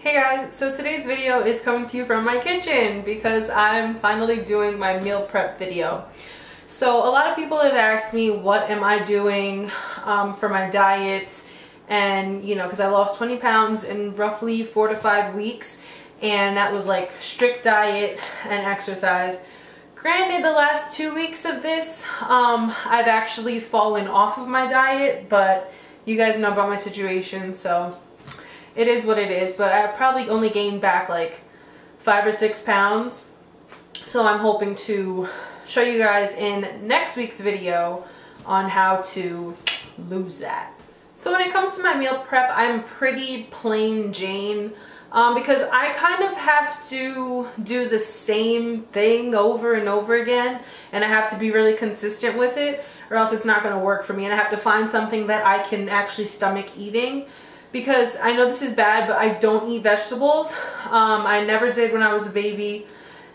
Hey guys, so today's video is coming to you from my kitchen because I'm finally doing my meal prep video. So a lot of people have asked me what am I doing for my diet, and because I lost 20 pounds in roughly 4 to 5 weeks, and that was like strict diet and exercise. Granted, the last 2 weeks of this I've actually fallen off of my diet, but you guys know about my situation, so it is what it is. But I probably only gained back like 5 or 6 pounds. So I'm hoping to show you guys in next week's video on how to lose that. So when it comes to my meal prep, I'm pretty plain Jane because I kind of have to do the same thing over and over again, and I have to be really consistent with it or else it's not going to work for me, and I have to find something that I can actually stomach eating. Because I know this is bad, but I don't eat vegetables. I never did when I was a baby,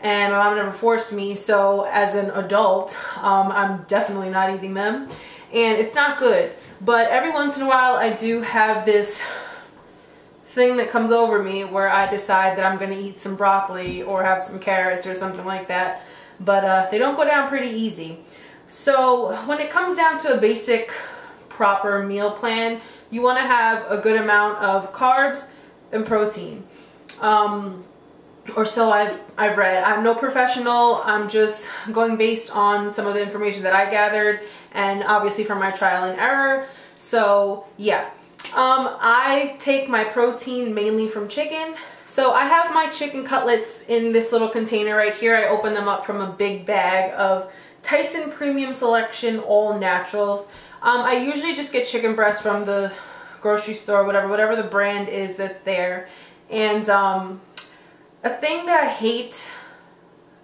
and my mom never forced me. So as an adult, I'm definitely not eating them, and it's not good. But every once in a while, I do have this thing that comes over me where I decide that I'm going to eat some broccoli or have some carrots or something like that. But they don't go down pretty easy. So when it comes down to a basic, proper meal plan, you want to have a good amount of carbs and protein, or so I've read. I'm no professional. I'm just going based on some of the information that I gathered, and obviously from my trial and error. So yeah, I take my protein mainly from chicken. So I have my chicken cutlets in this little container right here. I open them up from a big bag of Tyson Premium Selection All Naturals. I usually just get chicken breast from the grocery store, whatever the brand is that's there. And a thing that I hate,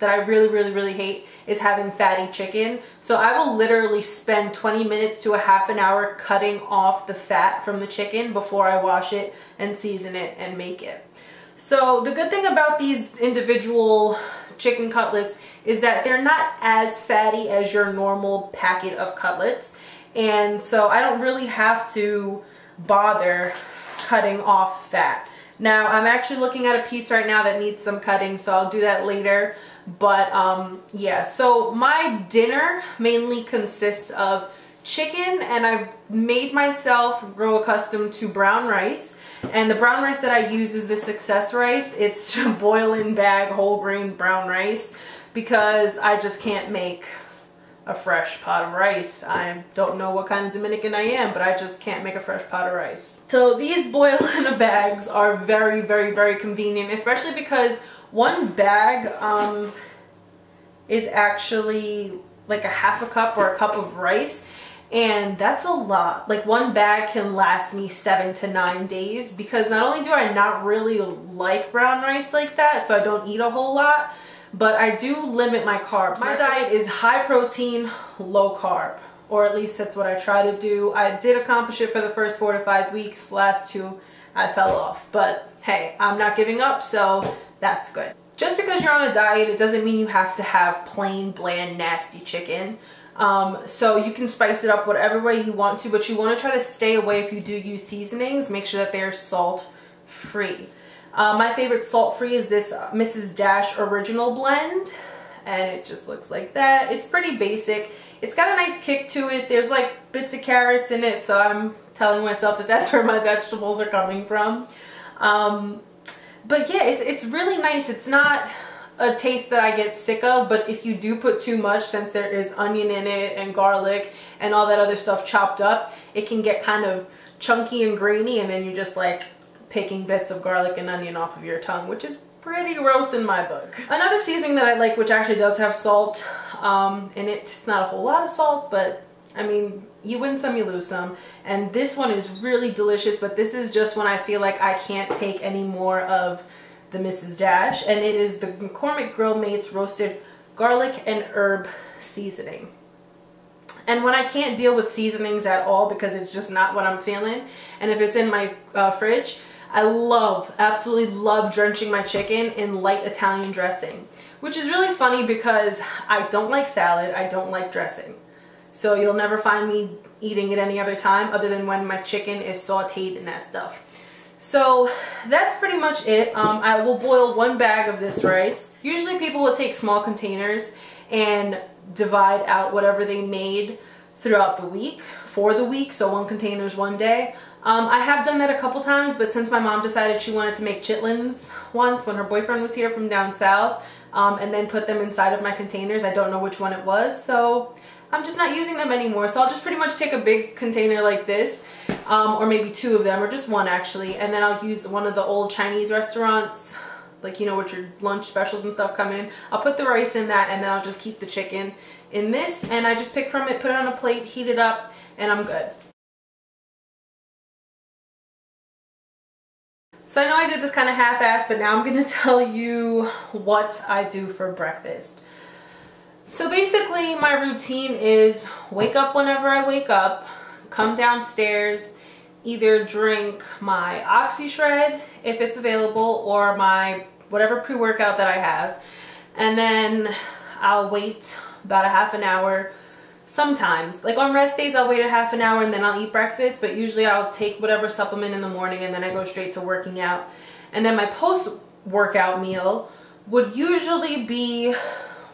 that I really hate, is having fatty chicken. So I will literally spend 20 minutes to a half an hour cutting off the fat from the chicken before I wash it and season it and make it. So the good thing about these individual chicken cutlets is that they're not as fatty as your normal packet of cutlets. And so I don't really have to bother cutting off fat. Now I'm actually looking at a piece right now that needs some cutting, so I'll do that later. But yeah, so my dinner mainly consists of chicken, and I've made myself grow accustomed to brown rice. And the brown rice that I use is the Success rice. It's boil-in bag whole grain brown rice because I just can't make a fresh pot of rice. I don't know what kind of Dominican I am, but I just can't make a fresh pot of rice. So these boil in a bags are very convenient, especially because one bag is actually like a half a cup or a cup of rice, and that's a lot. Like one bag can last me 7 to 9 days because not only do I not really like brown rice like that, so I don't eat a whole lot, but I do limit my carbs. My diet is high protein, low carb, or at least that's what I try to do. I did accomplish it for the first 4 to 5 weeks. Last 2, I fell off. But hey, I'm not giving up, so that's good. Just because you're on a diet, it doesn't mean you have to have plain, bland, nasty chicken. So you can spice it up whatever way you want to, but you want to try to stay away, if you do use seasonings, make sure that they're salt-free. My favorite salt-free is this Mrs. Dash Original Blend, and it just looks like that. It's pretty basic. It's got a nice kick to it. There's like bits of carrots in it, so I'm telling myself that that's where my vegetables are coming from. But yeah, it's really nice. It's not a taste that I get sick of, but if you do put too much, since there is onion in it and garlic and all that other stuff chopped up, it can get kind of chunky and grainy, and then you're just like picking bits of garlic and onion off of your tongue, which is pretty gross in my book. Another seasoning that I like, which actually does have salt in it, it's not a whole lot of salt, but I mean, you win some, you lose some. And this one is really delicious, but this is just when I feel like I can't take any more of the Mrs. Dash, and it is the McCormick Grill Mates Roasted Garlic and Herb Seasoning. And when I can't deal with seasonings at all because it's just not what I'm feeling, and if it's in my fridge, I absolutely love drenching my chicken in light Italian dressing, which is really funny because I don't like salad, I don't like dressing. So you'll never find me eating it any other time other than when my chicken is sauteed in that stuff. So that's pretty much it. I will boil 1 bag of this rice. Usually people will take small containers and divide out whatever they made throughout the week for the week, so 1 container is 1 day. I have done that a couple times, but since my mom decided she wanted to make chitlins once when her boyfriend was here from down south, and then put them inside of my containers, I don't know which one it was, so I'm just not using them anymore. So I'll just pretty much take a big container like this, or maybe 2 of them, or just 1 actually, and then I'll use one of the old Chinese restaurants, like, you know, with your lunch specials and stuff come in. I'll put the rice in that, and then I'll just keep the chicken in this, and I just pick from it, put it on a plate, heat it up, and I'm good. So I know I did this kind of half-assed, but now I'm going to tell you what I do for breakfast. So basically my routine is wake up whenever I wake up, come downstairs, either drink my OxyShred if it's available, or my whatever pre-workout that I have, and then I'll wait about a half an hour. Sometimes, like on rest days, I'll wait a half an hour and then I'll eat breakfast, but usually I'll take whatever supplement in the morning and then I go straight to working out. And then my post-workout meal would usually be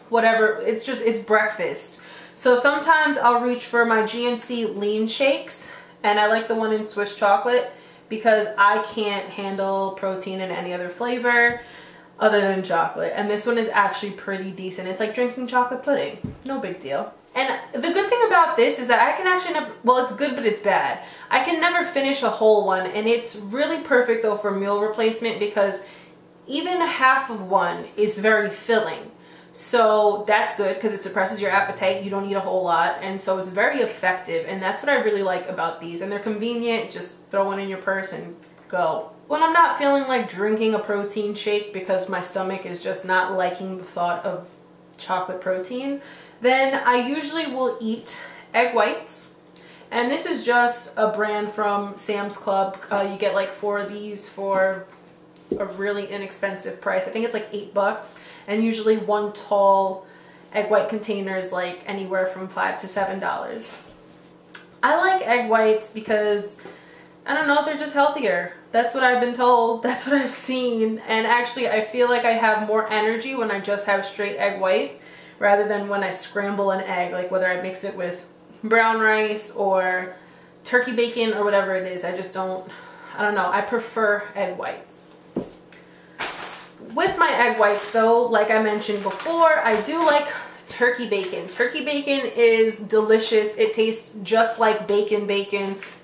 whatever, it's breakfast. So sometimes I'll reach for my GNC lean shakes, and I like the one in Swiss chocolate because I can't handle protein in any other flavor other than chocolate. And this one is actually pretty decent. It's like drinking chocolate pudding. No big deal. And the good thing about this is that I can actually never, well, it's good but it's bad. I can never finish a whole one, and it's really perfect though for meal replacement because even half of one is very filling. So that's good because it suppresses your appetite. You don't eat a whole lot, and so it's very effective, and that's what I really like about these. And they're convenient. Just throw one in your purse and go. When I'm not feeling like drinking a protein shake because my stomach is just not liking the thought of chocolate protein, then I usually will eat egg whites. And this is just a brand from Sam's Club. You get like 4 of these for a really inexpensive price. I think it's like $8, and usually 1 tall egg white container is like anywhere from $5 to $7. I like egg whites because, I don't know, they're just healthier. That's what I've been told. That's what I've seen. And actually I feel like I have more energy when I just have straight egg whites rather than when I scramble an egg, like whether I mix it with brown rice or turkey bacon or whatever it is. I don't know. I prefer egg whites. With my egg whites though, like I mentioned before, I do like turkey bacon. Turkey bacon is delicious. It tastes just like bacon.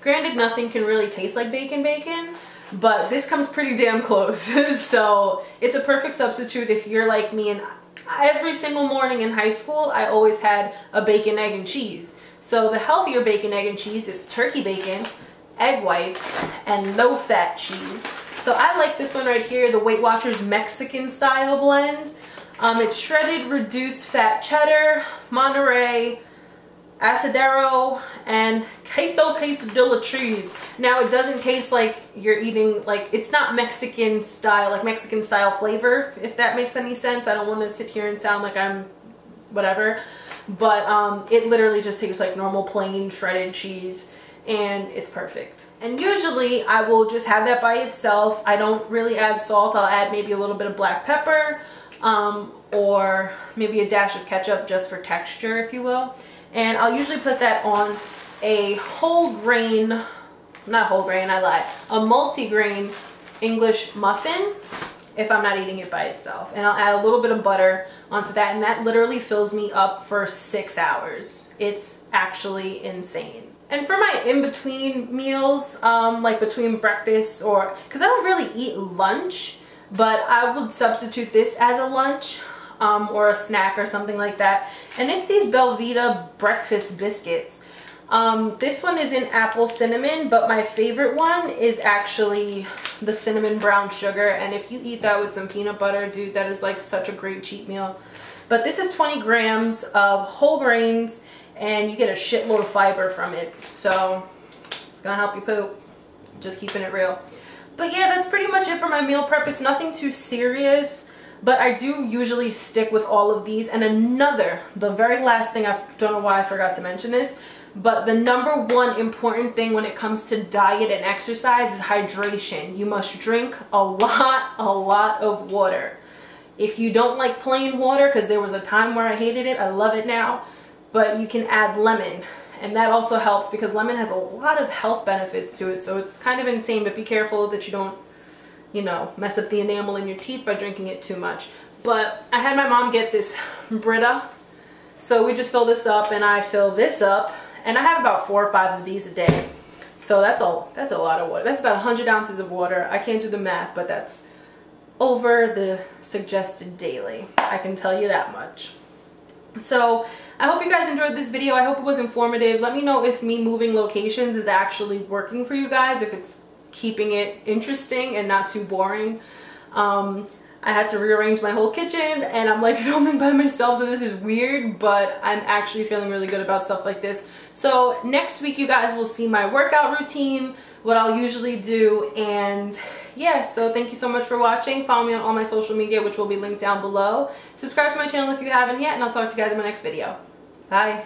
Granted, nothing can really taste like bacon, but this comes pretty damn close. So it's a perfect substitute if you're like me, and every single morning in high school, I always had a bacon, egg, and cheese. So the healthier bacon, egg, and cheese is turkey bacon, egg whites, and low-fat cheese. So I like this one right here, the Weight Watchers Mexican style blend. It's shredded reduced fat cheddar, Monterey, Asadero, and quesadilla cheese. Now it doesn't taste like you're eating, like, it's not Mexican style, like Mexican style flavor, if that makes any sense. I don't want to sit here and sound like I'm whatever, but it literally just tastes like normal plain shredded cheese, and it's perfect. And usually I will just have that by itself. I don't really add salt. I'll add maybe a little bit of black pepper, or maybe a dash of ketchup just for texture, if you will. And I'll usually put that on a whole grain, not whole grain, I lied, a multi-grain English muffin if I'm not eating it by itself. And I'll add a little bit of butter onto that, and that literally fills me up for 6 hours. It's actually insane. And for my in-between meals, like between breakfast or, because I don't really eat lunch, but I would substitute this as a lunch or a snack or something like that. And it's these Belvita breakfast biscuits. This one is in apple cinnamon, but my favorite one is actually the cinnamon brown sugar. And if you eat that with some peanut butter, dude, that is like such a great cheat meal. But this is 20 grams of whole grains, and you get a shitload of fiber from it. So it's gonna help you poop. Just keeping it real. But yeah, that's pretty much it for my meal prep. It's nothing too serious, but I do usually stick with all of these. And the very last thing, I don't know why I forgot to mention this, But the number one important thing when it comes to diet and exercise is hydration. You must drink a lot of water. If you don't like plain water, because there was a time where I hated it, I love it now, but you can add lemon. And that also helps because lemon has a lot of health benefits to it. So it's kind of insane, but be careful that you don't, you know, mess up the enamel in your teeth by drinking it too much. But I had my mom get this Brita. So we just fill this up and I fill this up. And I have about 4 or 5 of these a day. So that's a lot of water. That's about 100 ounces of water. I can't do the math, but that's over the suggested daily. I can tell you that much. So I hope you guys enjoyed this video. I hope it was informative. Let me know if me moving locations is actually working for you guys, if it's keeping it interesting and not too boring. I had to rearrange my whole kitchen and I'm like filming by myself, so this is weird, but I'm actually feeling really good about stuff like this. So next week you guys will see my workout routine, what I'll usually do, and yeah, so thank you so much for watching. Follow me on all my social media, which will be linked down below. Subscribe to my channel if you haven't yet, and I'll talk to you guys in my next video. Bye.